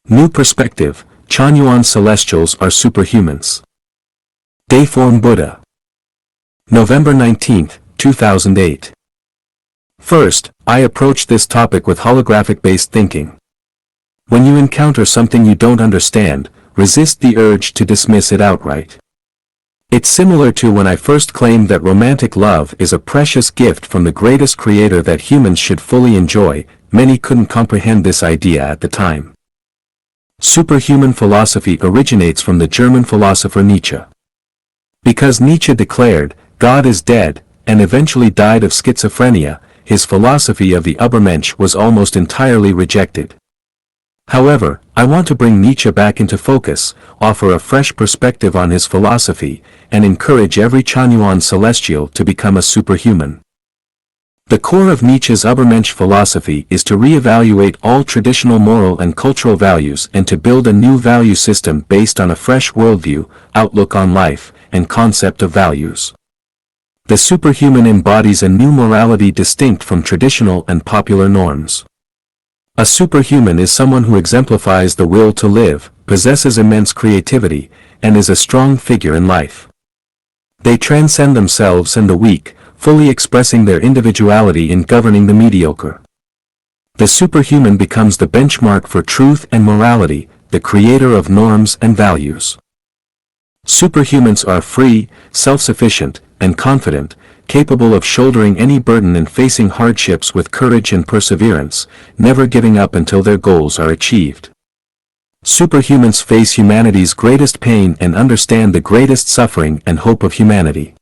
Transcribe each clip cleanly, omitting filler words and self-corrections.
New perspective, Chanyuan celestials are superhumans. Dayform Buddha. November 19, 2008. First, I approach this topic with holographic-based thinking. When you encounter something you don't understand, resist the urge to dismiss it outright. It's similar to when I first claimed that romantic love is a precious gift from the greatest creator that humans should fully enjoy. Many couldn't comprehend this idea at the time. Superhuman philosophy originates from the German philosopher Nietzsche. Because Nietzsche declared, God is dead, and eventually died of schizophrenia, his philosophy of the Übermensch was almost entirely rejected. However, I want to bring Nietzsche back into focus, offer a fresh perspective on his philosophy, and encourage every Chanyuan celestial to become a superhuman. The core of Nietzsche's Übermensch philosophy is to re-evaluate all traditional moral and cultural values and to build a new value system based on a fresh worldview, outlook on life, and concept of values. The superhuman embodies a new morality distinct from traditional and popular norms. A superhuman is someone who exemplifies the will to live, possesses immense creativity, and is a strong figure in life. They transcend themselves and the weak, fully expressing their individuality in governing the mediocre. The superhuman becomes the benchmark for truth and morality, the creator of norms and values. Superhumans are free, self-sufficient, and confident, capable of shouldering any burden and facing hardships with courage and perseverance, never giving up until their goals are achieved. Superhumans face humanity's greatest pain and understand the greatest suffering and hope of humanity.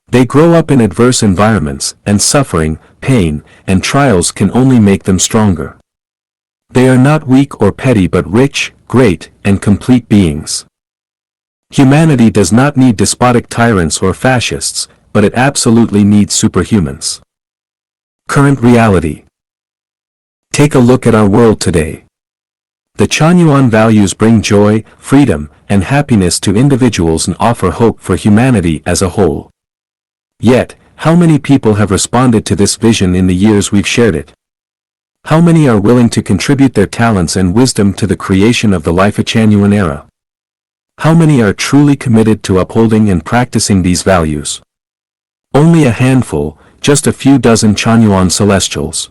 They grow up in adverse environments, and suffering, pain, and trials can only make them stronger. They are not weak or petty but rich, great, and complete beings. Humanity does not need despotic tyrants or fascists, but it absolutely needs superhumans. Current reality. Take a look at our world today. The Chanyuan values bring joy, freedom, and happiness to individuals and offer hope for humanity as a whole. Yet, how many people have responded to this vision in the years we've shared it? How many are willing to contribute their talents and wisdom to the creation of the Life of Chanyuan era? How many are truly committed to upholding and practicing these values? Only a handful, just a few dozen Chanyuan celestials.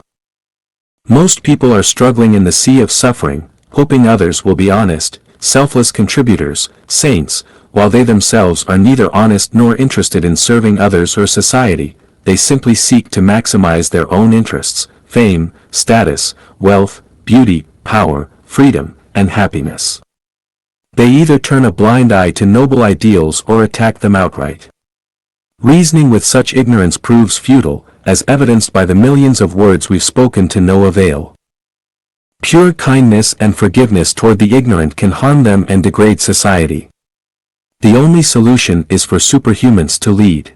Most people are struggling in the sea of suffering, hoping others will be honest, selfless contributors, saints, while they themselves are neither honest nor interested in serving others or society. They simply seek to maximize their own interests, fame, status, wealth, beauty, power, freedom, and happiness. They either turn a blind eye to noble ideals or attack them outright. Reasoning with such ignorance proves futile, as evidenced by the millions of words we've spoken to no avail. Pure kindness and forgiveness toward the ignorant can harm them and degrade society. The only solution is for superhumans to lead.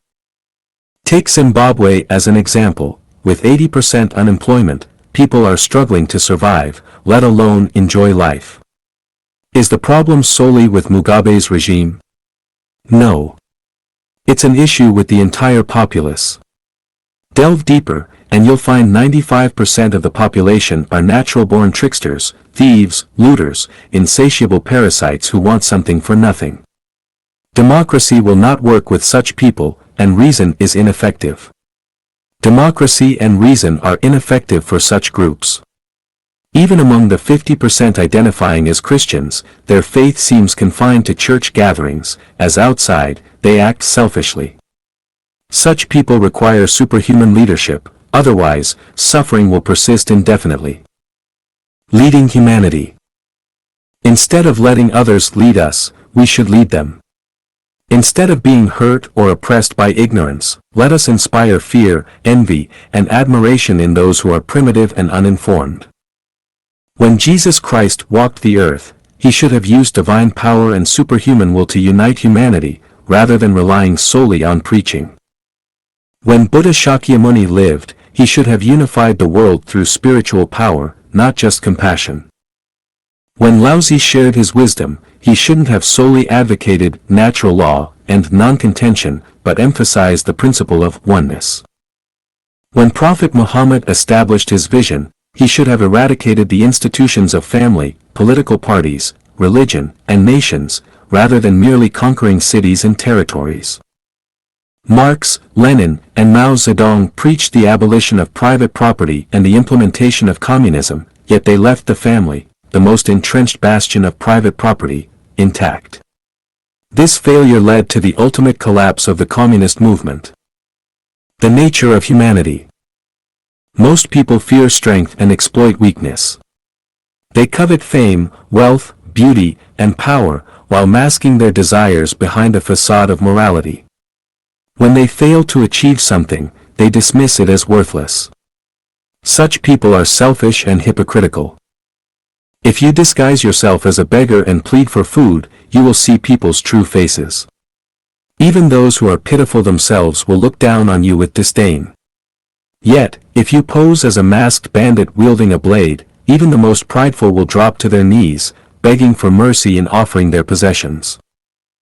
Take Zimbabwe as an example. With 80% unemployment, people are struggling to survive, let alone enjoy life. Is the problem solely with Mugabe's regime? No. It's an issue with the entire populace. Delve deeper, and you'll find 95% of the population are natural-born tricksters, thieves, looters, insatiable parasites who want something for nothing. Democracy will not work with such people, and reason is ineffective. Democracy and reason are ineffective for such groups. Even among the 50% identifying as Christians, their faith seems confined to church gatherings, as outside, they act selfishly. Such people require superhuman leadership, otherwise, suffering will persist indefinitely. Leading humanity. Instead of letting others lead us, we should lead them. Instead of being hurt or oppressed by ignorance, let us inspire fear, envy, and admiration in those who are primitive and uninformed. When Jesus Christ walked the earth, he should have used divine power and superhuman will to unite humanity, rather than relying solely on preaching. When Buddha Shakyamuni lived, he should have unified the world through spiritual power, not just compassion. When Laozi shared his wisdom, he shouldn't have solely advocated natural law and non-contention, but emphasized the principle of oneness. When Prophet Muhammad established his vision, he should have eradicated the institutions of family, political parties, religion, and nations, rather than merely conquering cities and territories. Marx, Lenin, and Mao Zedong preached the abolition of private property and the implementation of communism, yet they left the family, the most entrenched bastion of private property, intact. This failure led to the ultimate collapse of the communist movement. The nature of humanity. Most people fear strength and exploit weakness. They covet fame, wealth, beauty, and power, while masking their desires behind a facade of morality. When they fail to achieve something, they dismiss it as worthless. Such people are selfish and hypocritical. If you disguise yourself as a beggar and plead for food, you will see people's true faces. Even those who are pitiful themselves will look down on you with disdain. Yet, if you pose as a masked bandit wielding a blade, even the most prideful will drop to their knees, begging for mercy and offering their possessions.